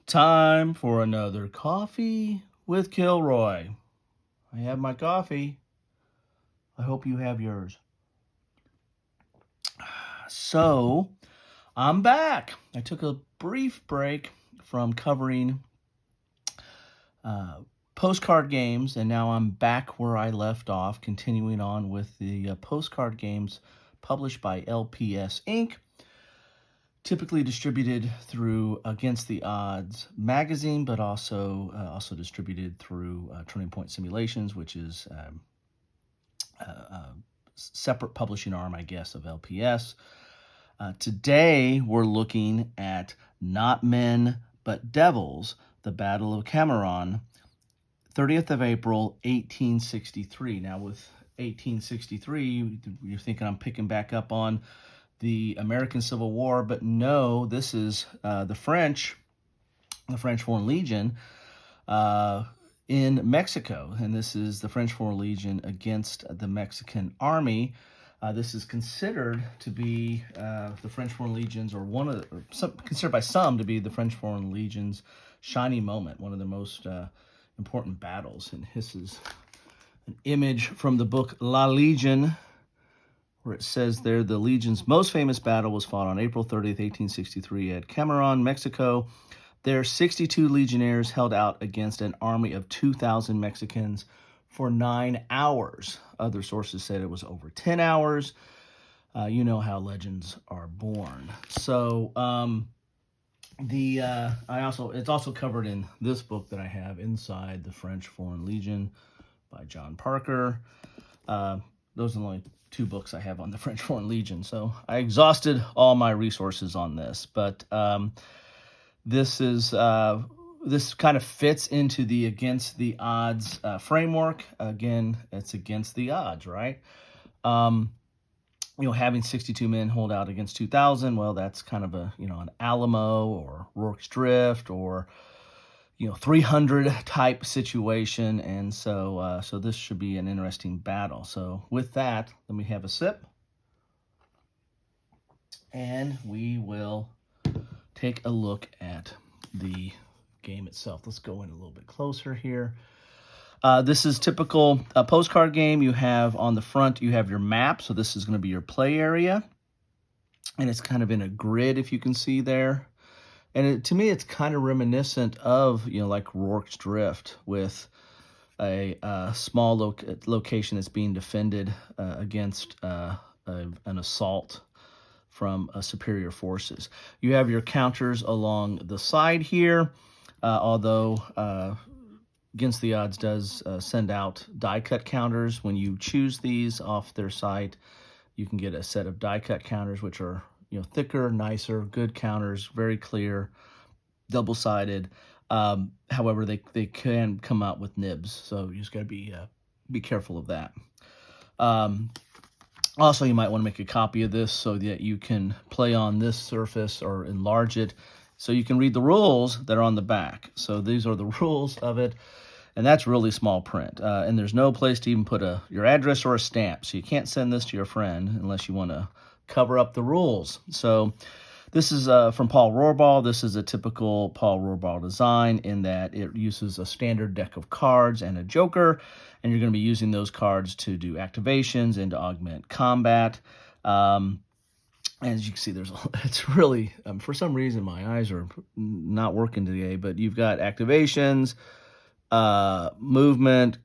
Time for another coffee with Kilroy. I have my coffee. I hope you have yours. So, I'm back. I took a brief break from covering postcard games, and now I'm back where I left off, continuing on with the postcard games published by LPS Inc., typically distributed through Against the Odds magazine, but also distributed through Turning Point Simulations, which is a separate publishing arm, I guess, of LPS. Today, we're looking at Not Men, But Devils, the Battle of Camerone, 30th of April, 1863. Now, with 1863, you're thinking I'm picking back up on the American Civil War, but no, this is the French Foreign Legion in Mexico, and this is the French Foreign Legion against the Mexican Army. This is considered to be the French Foreign Legions, considered by some to be the French Foreign Legion's shining moment, one of the most important battles. And this is an image from the book La Legion, where it says there, the Legion's most famous battle was fought on April 30th, 1863 at Camerone, Mexico. There, 62 legionnaires held out against an army of 2,000 Mexicans for 9 hours. Other sources said it was over 10 hours. You know how legends are born. So it's also covered in this book that I have, Inside the French Foreign Legion by John Parker. Those are the only 2 books I have on the French Foreign Legion. So I exhausted all my resources on this, but this kind of fits into the Against the Odds framework. Again, it's against the odds, right? Having 62 men hold out against 2,000, well, that's kind of an Alamo or Rorke's Drift or 300 type situation, and so this should be an interesting battle. So with that, let me have a sip, and we will take a look at the game itself. Let's go in a little bit closer here. This is typical postcard game. You have on the front, you have your map, so this is going to be your play area, and it's kind of in a grid, if you can see there. And to me, it's kind of reminiscent of, like Rorke's Drift, with a small location that's being defended against an assault from superior forces. You have your counters along the side here, although Against the Odds does send out die-cut counters. When you choose these off their site, you can get a set of die-cut counters, which are thicker, nicer, good counters, very clear, double-sided. However, they can come out with nibs, so you just got to be careful of that. Also, you might want to make a copy of this so that you can play on this surface or enlarge it, so you can read the rules that are on the back. So these are the rules of it, and that's really small print. And there's no place to even put your address or a stamp, so you can't send this to your friend unless you want to cover up the rules. So this is from Paul Rohrbaugh. This is a typical Paul Rohrbaugh design in that it uses a standard deck of cards and a joker, and you're going to be using those cards to do activations and to augment combat. As you can see, it's really, for some reason, my eyes are not working today, but you've got activations, movement,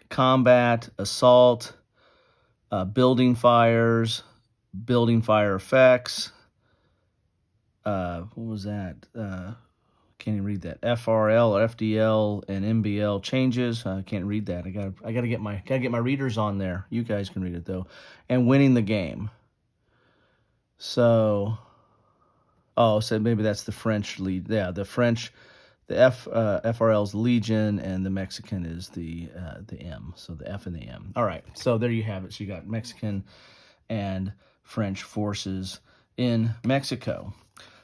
combat, assault, building fires, building fire effects. What was that? Can't even read that. FRL or FDL and MBL changes. I can't read that. I gotta get my readers on there. You guys can read it though. And winning the game. So maybe that's the French lead. Yeah, the French, the FRL's Legion, and the Mexican is the M. So the F and the M. All right. So there you have it. So you got Mexican and French forces in Mexico.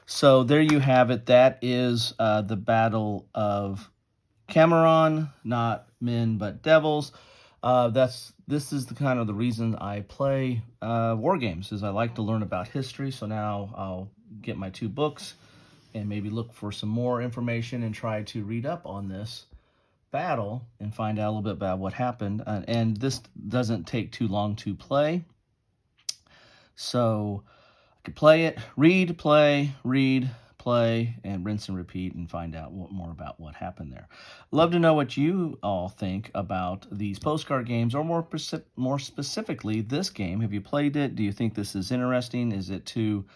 So there you have it. That is the Battle of Camerone, Not Men But Devils. This is the kind of the reason I play war games, is I like to learn about history. So now I'll get my 2 books and maybe look for some more information and try to read up on this battle and find out a little bit about what happened. And this doesn't take too long to play. So I could play it, read, play, and rinse and repeat and find out more about what happened there. Love to know what you all think about these postcard games, or more specifically, this game. Have you played it? Do you think this is interesting? Is it too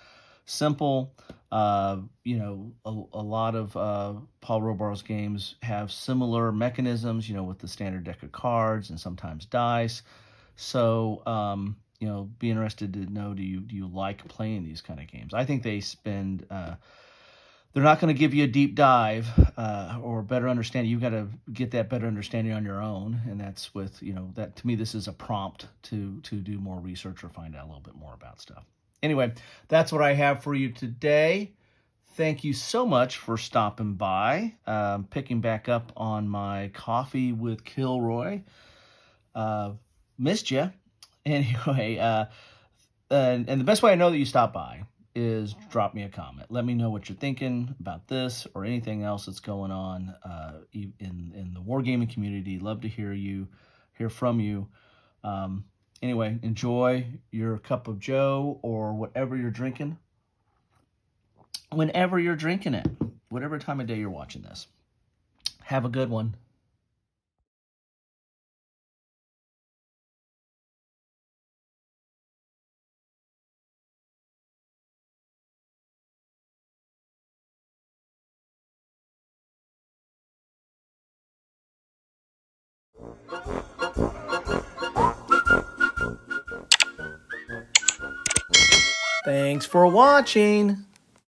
simple? You know, a lot of Paul Robar's games have similar mechanisms, you know, with the standard deck of cards and sometimes dice. So, you know, be interested to know, do you like playing these kind of games? I think they spend, they're not going to give you a deep dive or better understanding. You've got to get that better understanding on your own, and that's with, you know, that to me, this is a prompt to do more research or find out a little bit more about stuff. Anyway, that's what I have for you today. Thank you so much for stopping by. Picking back up on my coffee with Kilroy. Missed you. Anyway, and the best way I know that you stopped by is drop me a comment. Let me know what you're thinking about this or anything else that's going on in the wargaming community. Love to hear from you. Anyway, enjoy your cup of joe or whatever you're drinking, whenever you're drinking it, whatever time of day you're watching this. Have a good one. Thanks for watching.